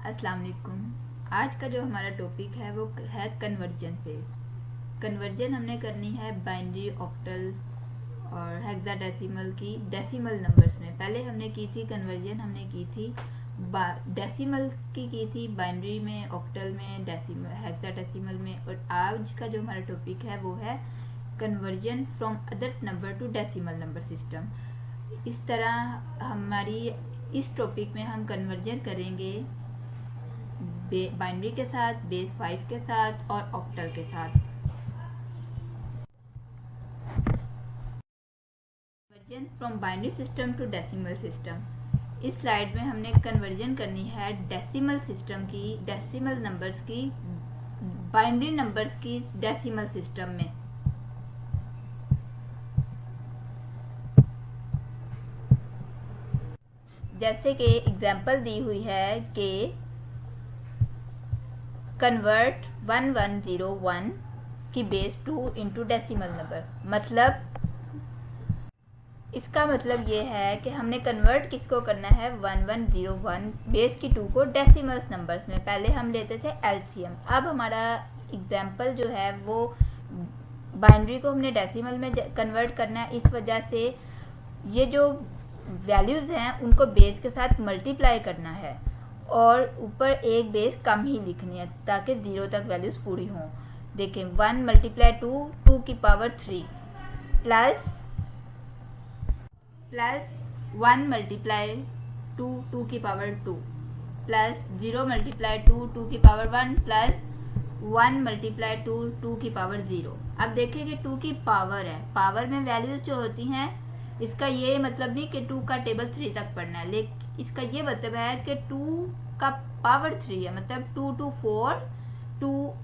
अस्सलाम वालेकुम। आज का जो हमारा टॉपिक है वो है कन्वर्जन पे। कन्वर्जन हमने करनी है बाइनरी, ऑक्टल और हेक्साडेसिमल की डेसिमल नंबर्स में। पहले हमने की थी कन्वर्जन, हमने की थी डेसिमल की थी बाइनरी में, ऑक्टल में, डेसिमल, हेक्साडेसिमल में। और आज का जो हमारा टॉपिक है वो है conversion from others number two decimal number system. इस तरह हमारी इस टॉपिक में हम कन्वर्जन करेंगे बाइनरी के साथ, बेस 5 के साथ और ऑक्टल के साथ। Conversion from binary system to decimal system. इस स्लाइड में हमने कन्वर्जन करनी है डेसिमल सिस्टम की, डेसिमल नंबर्स की बाइनरी नंबर्स की डेसिमल सिस्टम में। जैसे कि एग्जांपल दी हुई है कि कन्वर्ट 1101 की बेस 2 इंटू डेसिमल नंबर। मतलब इसका मतलब ये है कि हमने कन्वर्ट किसको करना है, 1101 बेस की 2 को डेसिमल्स नंबर्स में। पहले हम लेते थे एलसीएम। अब हमारा एग्जाम्पल जो है वो बाइनरी को हमने डेसिमल में कन्वर्ट करना है। इस वजह से ये जो वैल्यूज़ हैं उनको बेस के साथ मल्टीप्लाई करना है और ऊपर एक बेस कम ही लिखनी है ताकि 0 तक वैल्यूज़ पूरी हों। देखें 1 मल्टीप्लाई 2, 2 की पावर 3 प्लस 1 मल्टीप्लाई 2, 2 की पावर 2 प्लस 0 मल्टीप्लाई 2, 2 की पावर 1 प्लस 1 मल्टीप्लाई 2, 2 की पावर 0। अब देखिए कि 2 की पावर है, पावर में वैल्यूज जो होती हैं, इसका ये मतलब नहीं कि 2 का टेबल 3 तक पढ़ना है, लेकिन इसका ये मतलब है कि 2 का पावर 3 है, मतलब 2 2 4, 2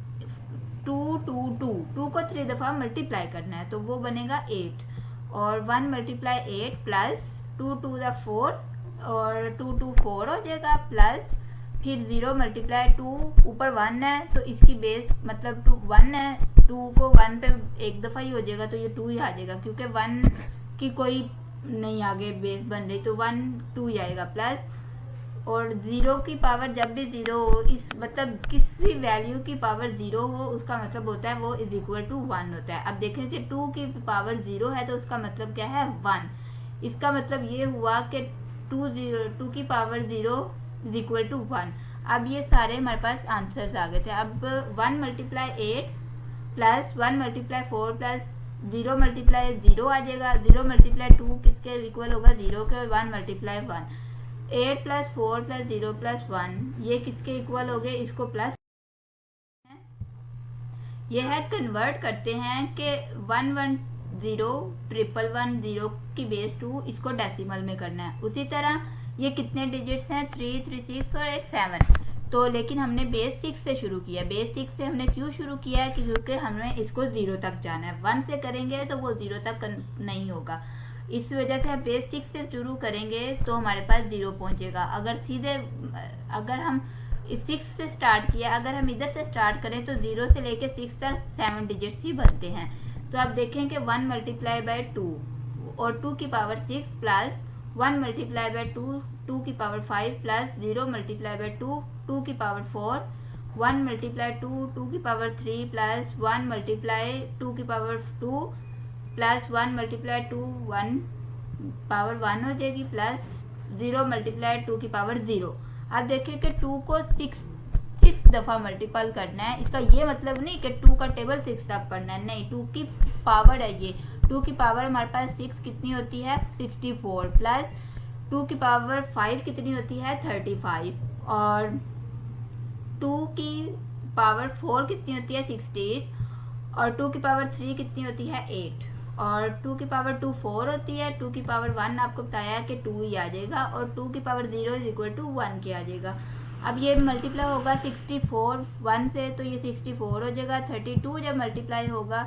2 2 2 2 को 3 दफ़ा मल्टीप्लाई करना है तो वो बनेगा 8 और 1 मल्टीप्लाई 8 प्लस 2 2 द 4 और 2 2 4 हो जाएगा प्लस फिर 0 मल्टीप्लाई 2, ऊपर 1 है तो इसकी बेस मतलब 2 1 है, 2 को 1 पे एक दफ़ा ही हो जाएगा तो ये 2 ही आ जाएगा क्योंकि 1 की कोई नहीं आगे बेस बन रही तो 1 2 ही आएगा प्लस। और 0 की पावर जब भी 0 हो, इस मतलब किसी वैल्यू की पावर 0 हो उसका मतलब होता है वो इज इक्वल टू 1 होता है। अब देखें कि 2 की पावर 0 है तो उसका मतलब क्या है 1। इसका मतलब ये हुआ कि 2 की पावर 0 इज इक्वल टू 1। अब ये सारे हमारे पास आंसर्स आ गए थे। अब 1 multiply 8 plus 1 multiply 4 plus 0 multiply 0 आ जाएगा, 0 मल्टीप्लाई 2 किसके इक्वल होगा 0 के, 1 मल्टीप्लाई 1, 8 प्लस 4 प्लस 0 प्लस 1 ये किसके इक्वल हो गए, इसको प्लस ये है कन्वर्ट करते हैं कि 110 की बेस 2 इसको डेसिमल में करना है। उसी तरह ये कितने डिजिट्स हैं 3 3 6 और एक 7। तो लेकिन हमने बेस 6 से शुरू किया। बेस 6 से हमने क्यों शुरू किया है क्योंकि हमें इसको 0 तक जाना है। 1 से करेंगे तो वो 0 तक नहीं होगा, इस वजह से हम बेस 6 से शुरू करेंगे तो हमारे पास 0 पहुंचेगा। अगर हम 6 से स्टार्ट किया, अगर हम इधर से स्टार्ट करें तो 0 से लेके 6 तक 7 डिजिट्स ही बनते हैं। तो आप देखें कि 1 मल्टीप्लाई बाय 2 और 2 की पावर 6 प्लस 1 मल्टीप्लाई बाय 2, 2 की पावर 5 प्लस 0 मल्टीप्लाई बाय 2, 2 की पावर 4, 1 मल्टीप्लाई 2, 2 की पावर 3 प्लस 1 मल्टीप्लाई 2 की पावर 2 प्लस 1 मल्टीप्लाई 2, 1 पावर 1 हो जाएगी प्लस 0 मल्टीप्लाई 2 की पावर 0। अब देखिए कि 2 को 6 दफ़ा मल्टीपल करना है। इसका ये मतलब नहीं कि 2 का टेबल 6 तक पढ़ना है, नहीं, 2 की पावर है ये। 2 की पावर हमारे पास 6 कितनी होती है 64 प्लस 2 की पावर 5 कितनी होती है 35 और 2 की पावर 4 कितनी होती है 68 और 2 की पावर 3 कितनी होती है 8 और 2 की पावर 2 4 होती है। 2 की पावर 1 आपको बताया कि 2 ही आ जाएगा और 2 की पावर 0 इज इक्वल टू 1 के आ जाएगा। अब ये मल्टीप्लाई होगा 64 1 से तो ये 64 हो जाएगा। 32 जब मल्टीप्लाई होगा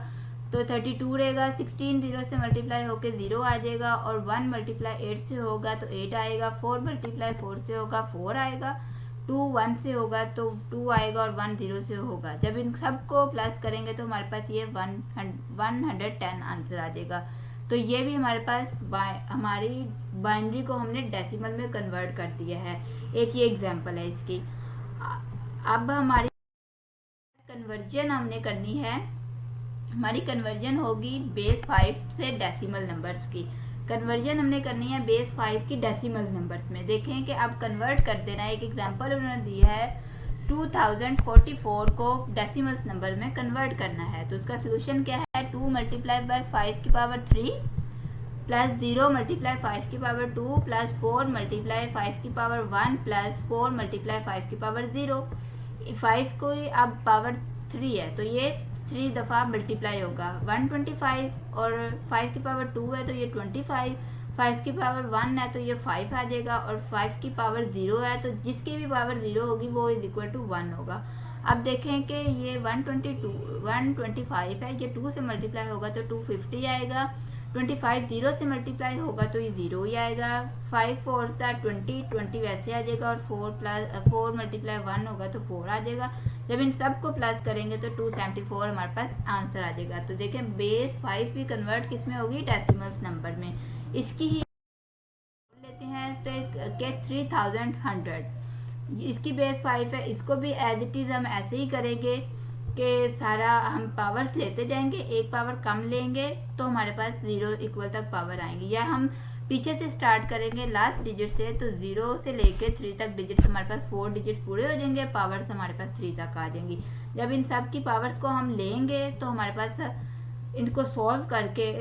तो 32 रहेगा। 16 0 से मल्टीप्लाई होकर 0 आ जाएगा और 1 मल्टीप्लाई 8 से होगा तो 8 आएगा। 4 मल्टीप्लाई 4 से होगा 4 आएगा। 2 1 से होगा तो 2 आएगा और 1 0 से होगा। जब इन सबको प्लस करेंगे तो हमारे पास ये 110 आंसर आ जाएगा। तो ये भी हमारे पास हमारी बाइनरी को हमने डेसिमल में कन्वर्ट कर दिया है। एक ये एग्जांपल है इसकी। अब हमारी कन्वर्जन हमने करनी है, हमारी कन्वर्जन होगी बेस 5 से डेसिमल नंबर्स की। कन्वर्जन हमने करनी है बेस 5 की डेसिमल नंबर्स में। देखें कि अब कन्वर्ट कर देना है। एक एग्जांपल उन्होंने दिया है 2044 को डेसिमल्स नंबर में कन्वर्ट करना है। तो उसका सोल्यूशन क्या है, 2 मल्टीप्लाई बाय 5 की पावर 3 प्लस 0 मल्टीप्लाई 5 की पावर 2 प्लस 4 मल्टीप्लाई 5 की पावर 1 प्लस 4 मल्टीप्लाई 5 की पावर 0। 5 को अब पावर 3 है तो ये 3 दफ़ा मल्टीप्लाई होगा 125, और 5 की पावर 2 है तो ये 25, 5 की पावर 1 है तो ये 5 आ जाएगा, और 5 की पावर 0 है तो जिसकी भी पावर 0 होगी वो इज इक्वल टू 1 होगा। अब देखें कि ये 125 है, ये 2 से मल्टीप्लाई होगा तो 250 आएगा। 25 0 से मल्टीप्लाई होगा तो ये 0 ही आएगा। 5 4 20 वैसे आ जाएगा, और 4 मल्टीप्लाई 1 होगा तो 4 आ जाएगा। जब इन सब को प्लस करेंगे तो 274 हमारे पास आंसर आ जाएगा। तो देखें बेस 5 भी कन्वर्ट किस में होगी, डेसिमल्स नंबर में। इसकी ही लेते हैं तो के 3100, इसकी बेस 5 है, इसको भी एज इट इज़ हम ऐसे ही करेंगे कि सारा हम पावर्स लेते जाएंगे, एक पावर कम लेंगे तो हमारे पास 0 इक्वल तक पावर आएंगी, या हम पीछे से स्टार्ट करेंगे लास्ट डिजिट से तो 0 से लेके 3 तक डिजिट, हमारे पास 4 डिजिट पूरे हो जाएंगे, पावर्स हमारे पास 3 तक आ जाएंगी। जब इन सब की पावर्स को हम लेंगे तो हमारे पास इनको सॉल्व करके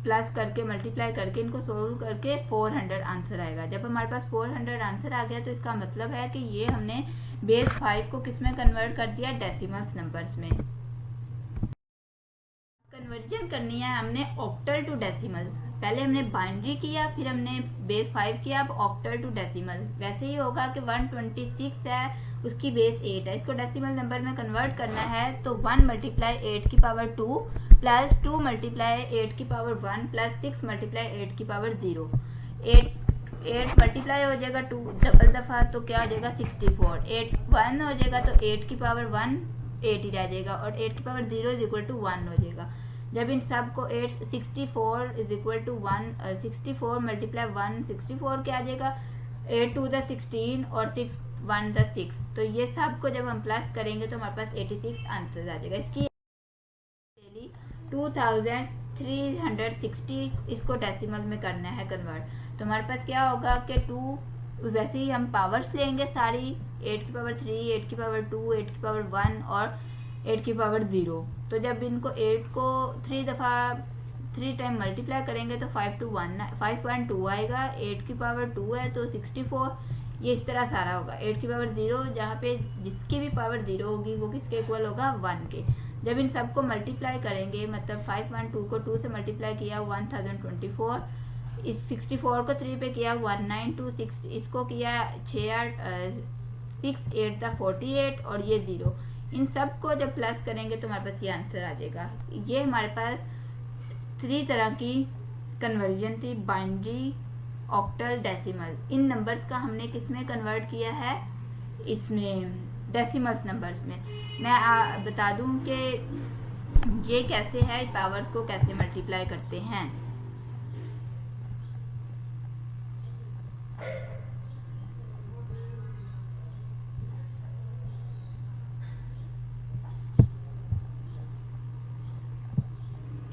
प्लस करके मल्टीप्लाई करके इनको सोल्व करके 400 आंसर आएगा। जब हमारे पास 400 आंसर आ गया तो इसका मतलब है कि ये हमने बेस 5 को किस में कन्वर्ट कर दिया, डेसिमल्स नंबर्स में। कन्वर्जन करनी है हमने ऑक्टल टू डेसिमल। पहले हमने बाइनरी किया, फिर हमने बेस 5 किया, अब ऑक्टल टू डेसिमल। वैसे ही होगा कि 126 है, उसकी बेस 8 है, इसको डेसिमल नंबर में कन्वर्ट करना है तो 1 मल्टीप्लाई 8 की पावर 2 प्लस 2 मल्टीप्लाई 8 की पावर 1 प्लस 6 मल्टीप्लाई 8 की पावर 0। 8 मल्टीप्लाई हो जाएगा 2 डबल दफ़ा तो क्या हो जाएगा 64। 8 1 हो जाएगा तो 8 की पावर 1 8 ही रह जाएगा, और 8 की पावर 0 इज इक्वल टू 1 हो जाएगा। जब इन सब को 64 इज इक्वल टू 1, 64 मल्टीप्लाई 1 64 क्या आ जाएगा, 8 2 द 16 और 6 1 द 6। तो ये सब को जब हम प्लस करेंगे तो हमारे पास 86 आंसर आ जाएगा। इसकी 2360 इसको डेसिमल में करना है कन्वर्ट। तो हमारे पास क्या होगा कि 2, वैसे ही हम पावर्स लेंगे सारी, 8 की पावर 3, 8 की पावर 2, 8 की पावर 1 और 8 की पावर 0। तो जब इनको 8 को 3 दफ़ा 3 टाइम मल्टीप्लाई करेंगे तो 512 आएगा। 8 की पावर 2 है तो 64, ये इस तरह सारा होगा। 8 की पावर 0, जहाँ पे जिसकी भी पावर 0 होगी वो किसके इक्वल होगा, 1 के। जब इन सबको मल्टीप्लाई करेंगे, मतलब 512 को 2 से मल्टीप्लाई किया 1024, इस 64 को 3 पे किया 1926, इसको किया 6 8 था 48 और ये 0। इन सब को जब प्लस करेंगे तो हमारे पास ये आंसर आ जाएगा। ये हमारे पास 3 तरह की कन्वर्जन थी, बाइनरी, ऑक्टल, डेसिमल। इन नंबर्स का हमने किस में कन्वर्ट किया है, इसमें डेसिमल्स नंबर्स में। मैं बता दूं कि ये कैसे है, पावर्स को कैसे मल्टीप्लाई करते हैं।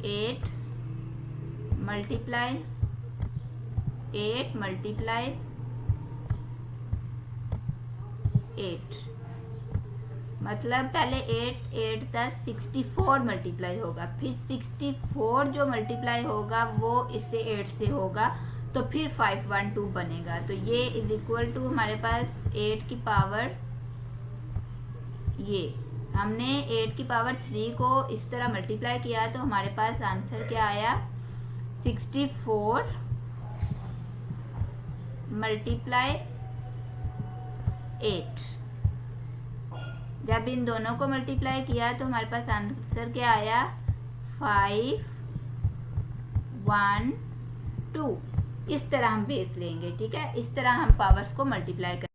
एट मल्टीप्लाई 8 मतलब पहले 8 10 64 मल्टीप्लाई होगा, फिर 64 जो मल्टीप्लाई होगा वो इससे 8 से होगा तो फिर 512 बनेगा। तो ये इज इक्वल टू हमारे पास 8 की पावर, ये हमने 8 की पावर 3 को इस तरह मल्टीप्लाई किया तो हमारे पास आंसर क्या आया, 64 मल्टीप्लाई 8। जब इन दोनों को मल्टीप्लाई किया तो हमारे पास आंसर क्या आया, 512। इस तरह हम बेस लेंगे, ठीक है, इस तरह हम पावर्स को मल्टीप्लाई करेंगे।